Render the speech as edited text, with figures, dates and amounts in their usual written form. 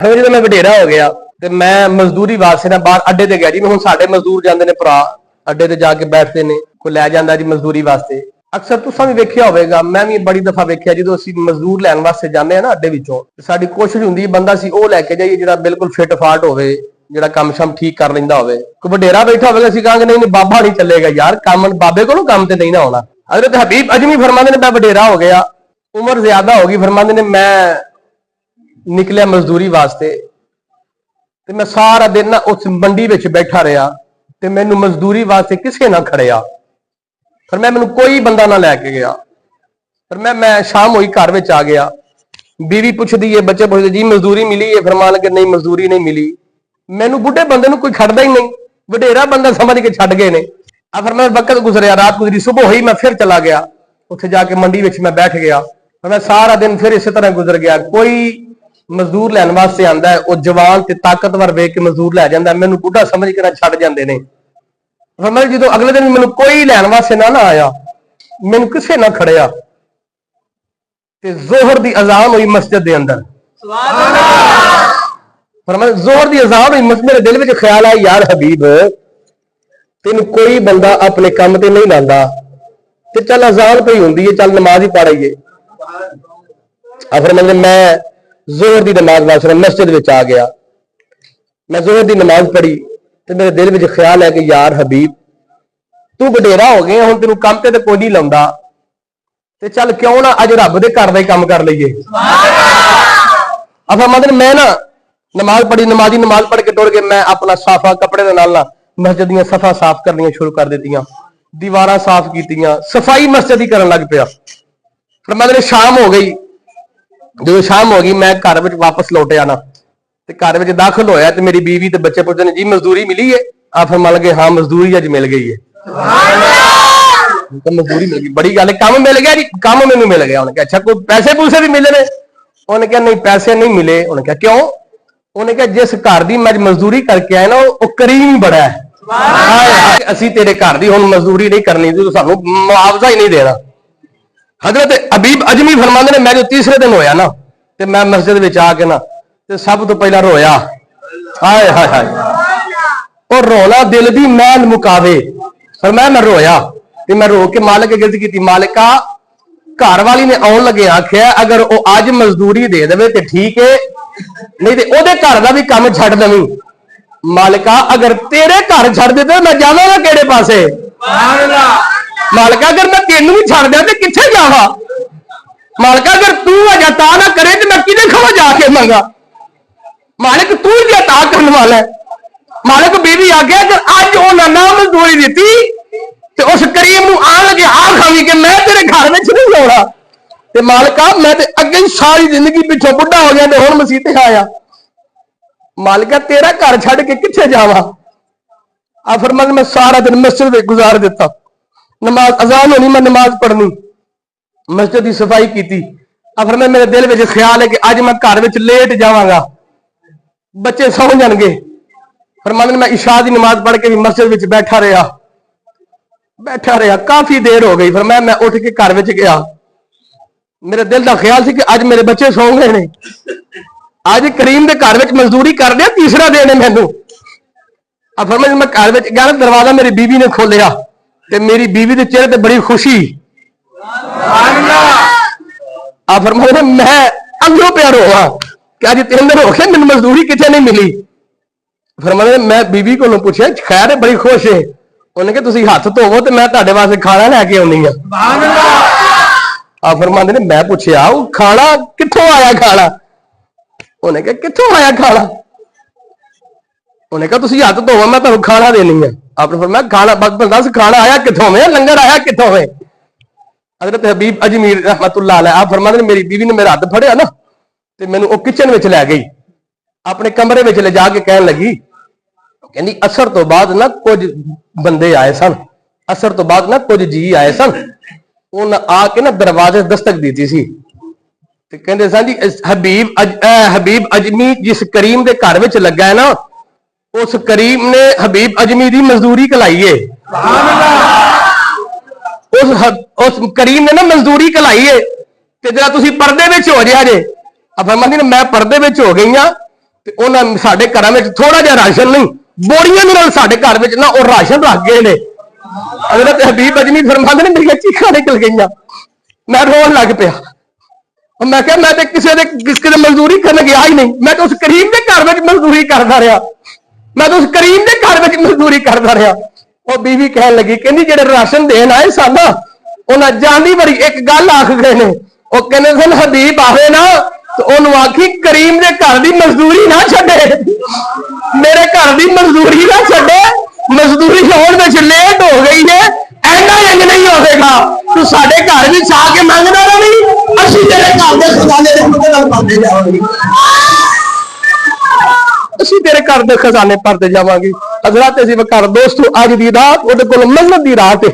जो मैं वडेरा हो गया तो मैं मजदूरी वास्ते ना बाहर अड्डे ते गया जी। हुण साडे मजदूर जांदे ने भरा अड्डे ते जाके बैठते ने, कोई लै जांदा जी मजदूरी वास्ते। अक्सर तुसां भी वेखिया होवेगा, मैं भी बड़ी दफा वेखिया जदों असीं मजदूर लैण वास्ते जांदे आ ना अड्डे विचों, साडी कोशिश हुंदी बंदा असीं ओह लैके जाइए जिहड़ा बिल्कुल फिट फाट होवे, जिहड़ा कम शम ठीक कर लैंदा होवे। कोई वडेरा बैठा होवेगा असीं कहांगे नहीं नहीं बाबा नहीं चलेगा यार, काम बाबे कोलों काम ते नहीं ना होना। हज़रत हबीब अजमी फरमांदे ने मैं वडेरा हो गया, उम्र ज्यादा हो गई, फरमांदे ने मैं निकलिया मजदूरी वास्ते ते मैं सारा दिन ना उस मंडी विच बैठा रहा ते मैनू मजदूरी वास्ते किसे ना खड़िया, फिर मैनू कोई बंदा ना लैके गया। फिर मैं शाम हुई घर विच आ गया, बीवी पुछदी है, बच्चे पुछदे जी मजदूरी मिली है, फरमान लगे नहीं मजदूरी नहीं मिली। मैनू बुढ़े बंदे नू कोई खड़दा ही नहीं, वडेरा बंदा समझ के छड्ड गए ने। फिर मैं वक्त गुजरिया, रात गुजरी, सुबह हुई मैं फिर चला गया, उत्थे जाके मंडी विच मैं बैठ गया। फिर मैं सारा दिन फिर इस तरह गुजर गया। कोई मजदूर लैण वास्ते आंदा है, वो जवान ते ताकतवर वेख के मजदूर लै जांदा, मैनू बुढ़ा समझ के छड्ड जांदे ने। फिर मैं जो अगले दिन मैनू कोई लैण वास्ते ना आया, मैनू किसे ना खड़िया ते जोहर दी अजान हुई मस्जिद दे अंदर। फिर मैं जोहर दी अजान हुई, मेरे दिल विच ख्याल आया यार हबीब तेन कोई बंदा अपने काम ते नहीं लांदा ते चल अजान पई हुंदी है, चल नमाज ही पढ़ आईए। फिर मैं जोहर दी नमाज वास्ते मस्जिद विच आ गया, मैं जोहर दी नमाज पढ़ी ते मेरे दिल विच ख्याल है कि यार हबीब तू वडेरा हो गया, हुण तेनू काम ते कोई नहीं लाउंदा ते चल क्यों ना अज रब दे घर दा ही काम कर लईए। मतलब मैं ना नमाज पढ़ी, नमाज पढ़ के टुर के मैं अपना साफा कपड़े दे नाल मस्जिद दीयां सफा साफ करनियां शुरू कर दित्तियां, दीवारां साफ कीतियां, सफाई मस्जिद ही करन लग पिया। फिर मतलब शाम हो गई, जो शाम हो गई मैं घर में वापस लौटिया ना ते घर में दाखिल होया ते मेरी बीवी ते बच्चे पुछदे ने जी मजदूरी मिली है? फिर मान लगे हाँ मजदूरी अज मिल गई है। तो मजदूरी मिल गई, बड़ी गल है, काम मिल गया जी, काम मैनू मिल गया। उन्हें कहा अच्छा कोई पैसे पूसे भी मिले ने? उन्हें कहा नहीं पैसे नहीं मिले। उन्हें कहा क्यों? उन्हें कहा जिस घर की मैं मजदूरी करके आया ना वो करीम ही बड़ा है, असी तेरे घर की हुण मजदूरी नहीं करनी, तू सानू मुआवजा ही नहीं देना। हजरत हबीब अजमी फरमांदे ने मैं जो तीसरे दिन होया ना ते मैं मस्जिद विच आके ना ते सब तो पहला रोया। हाय हाय हाय, और रोना दिल दी मैल मुकावे। फिर मैं रोया ते मैं रो के मालिक गिरद की, मालिका घर वाली ने आउण लगे आख्या अगर वो अज मजदूरी दे देवे ते ठीक है, नहीं ते ओदे घर दा भी काम छड्ड दवीं। मालिका अगर तेरे घर छड्ड दे ते मैं जावांगा किहड़े पासे? मालिका अगर मैं तेनू भी छड्ड दिया तो कित्थे जावां? मालिका अगर तू अजा ता ना करे तो मैं किहदे कोलों जाके मंगा? मालिक तू ही अता करने वाला है। मालिक बीवी आ गया अगर अज उन्हां ना मजदूरी दी तो उस करीम नूं आण लगे आ खावी कि मैं तेरे घर में नहीं आउणा। ते मालिका मैं ते अगे सारी जिंदगी पिछों बुढ़ा हो गया ते हुण मसीते आया, मालिका तेरा घर छड्ड के कित्थे जावां? फिर मैं सारा दिन मस्जिद में गुजार दिता, नमाज अजान होनी मैं नमाज पढ़नी, मस्जिद की सफाई की। फिर मैं मेरे दिल में ख्याल है कि अज मैं घर में लेट जावांगा, बच्चे सौ जाएंगे। फिर मैं इशा की नमाज पढ़ के भी मस्जिद में बैठा रहा काफी देर हो गई। फिर मैं उठ के घर में गया, मेरे दिल का ख्याल से कि अज मेरे बच्चे सौ गए ने, अज करीम के घर में मजदूरी कर दिया, तीसरा दिन है मैनू। फिर मैं घर में गया, दरवाजा मेरी बीवी ने खोलिया ते मेरी बीवी के चेहरे पे बड़ी खुशी। फिर मैं अंदरों पे रोआ कि अज 3 दिन हो गए मैनू मजदूरी कितने नहीं मिली। फिर मैं बीवी को पूछा खैर बड़ी खुश है? उन्हें कहा तुसीं हथ धोवो तो मैं तुहाडे वास्ते खाना लैके आउणी आ। फिर मैं पूछया खाना कित्थों आया खाना? उन्हें कहा कित्थों आया खाना? उन्हें कहा तुसीं हथ धोवो मैं तुहानूं खाना देनी है। फिर मैं खाना दस खाना आया कित्थों में, लंगर आया कित्थों में? हज़रत हबीब अजमीर रहमतुल्लाह अलैह फरमांदे मेरी बीवी ने मेरा हाथ फड़िया ना ते मैनू वो किचन विच लै गई, अपने कमरे विच ले जाके कहन लगी कहंदी असर तो बाद ना कुछ बंदे आए सन, असर तो बाद ना कुछ जी आए सन, उन्हें आके ना दरवाजे दस्तक दी सी ते कहंदे सन जी हबीब अजमी जिस करीम के घर विच लगा है ना उस करीम ने हबीब अजमी की मजदूरी कलाई है। उस करीम ने ना मजदूरी कलाई है ते जरा तुसीं पर्दे विच हो जिया जे। मैं पर्दे विच हो गई हाँ ਤੇ ਉਹਨਾਂ ਸਾਡੇ ਘਰਾਂ ਵਿੱਚ ਥੋੜਾ ਜਿਹਾ ਰਾਸ਼ਨ ਨਹੀਂ, ਬੋਰੀਆਂ ਦੇ ਨਾਲ ਸਾਡੇ ਘਰ ਵਿੱਚ ਨਾ ਉਹ ਰਾਸ਼ਨ ਰੱਖ ਗਏ ਨੇ। ਹਜ਼ਰਤ ਹਬੀਬ ਅਜਮੀ ਫਰਮਾਉਂਦੇ ਨੇ ਮੇਰੀਆਂ ਚੀਖਾਂ ਨਿਕਲ ਗਈਆਂ, ਮੈਂ ਰੋਣ ਲੱਗ ਪਿਆ। ਮੈਂ ਕਿਹਾ ਮੈਂ ਤੇ ਕਿਸੇ ਦੇ ਮਜ਼ਦੂਰੀ ਕਰਨ ਗਿਆ ਹੀ ਨਹੀਂ, ਮੈਂ ਤਾਂ ਉਸ ਕਰੀਮ ਦੇ ਘਰ ਵਿੱਚ ਮਜ਼ਦੂਰੀ ਕਰਦਾ ਰਿਹਾ, ਮੈਂ ਤਾਂ ਉਸ ਕਰੀਮ ਦੇ ਘਰ ਵਿੱਚ ਮਜ਼ਦੂਰੀ ਕਰਦਾ ਰਿਹਾ। ਉਹ ਬੀਵੀ ਕਹਿਣ ਲੱਗੀ, ਕਹਿੰਦੀ ਜਿਹੜੇ ਰਾਸ਼ਨ ਦੇਣ ਆਏ ਸਨ ਨਾ, ਉਹਨਾਂ ਜਾਂਦੀ ਵਾਰੀ ਇੱਕ ਗੱਲ ਆਖ ਗਏ ਨੇ, ਉਹ ਕਹਿੰਦੇ ਸਨ ਹਬੀਬ ਆਵੇ ਨਾ ਤੇ ਉਹਨੂੰ ਆਖੀ ਕਰੀਮ ਦੇ ਘਰ ਦੀ ਮਜ਼ਦੂਰੀ ਨਾ ਛੱਡੇ, ਮੇਰੇ ਘਰ ਦੀ ਮਜ਼ਦੂਰੀ ਨਾ ਛੱਡੇ, ਮਜ਼ਦੂਰੀ ਲਾਉਣ ਵਿੱਚ ਲੇਟ ਹੋ ਗਈ ਹੈ, ਐਨਾ ਇੰਜ ਨਹੀਂ ਹੋਵੇਗਾ, ਤੂੰ ਸਾਡੇ ਘਰ ਵਿੱਚ ਆ ਕੇ ਮੰਗਣਾ ਨਹੀਂ, ਅਸੀਂ ਤੇਰੇ ਘਰ ਦੇ ਖਜ਼ਾਨੇ ਦੇ ਨਾਲ ਭਰਦੇ ਜਾਵਾਂਗੇ, ਅਸੀਂ ਤੇਰੇ ਘਰ ਦੇ ਖਜ਼ਾਨੇ ਭਰਦੇ ਜਾਵਾਂਗੇ। ਹਜ਼ਰਤ ਅਸੀਂ ਘਰ ਦੋਸਤੋ ਅੱਜ ਦੀ ਰਾਤ ਉਹਦੇ ਕੋਲ ਮੰਨਤ ਦੀ ਰਾਤ ਹੈ।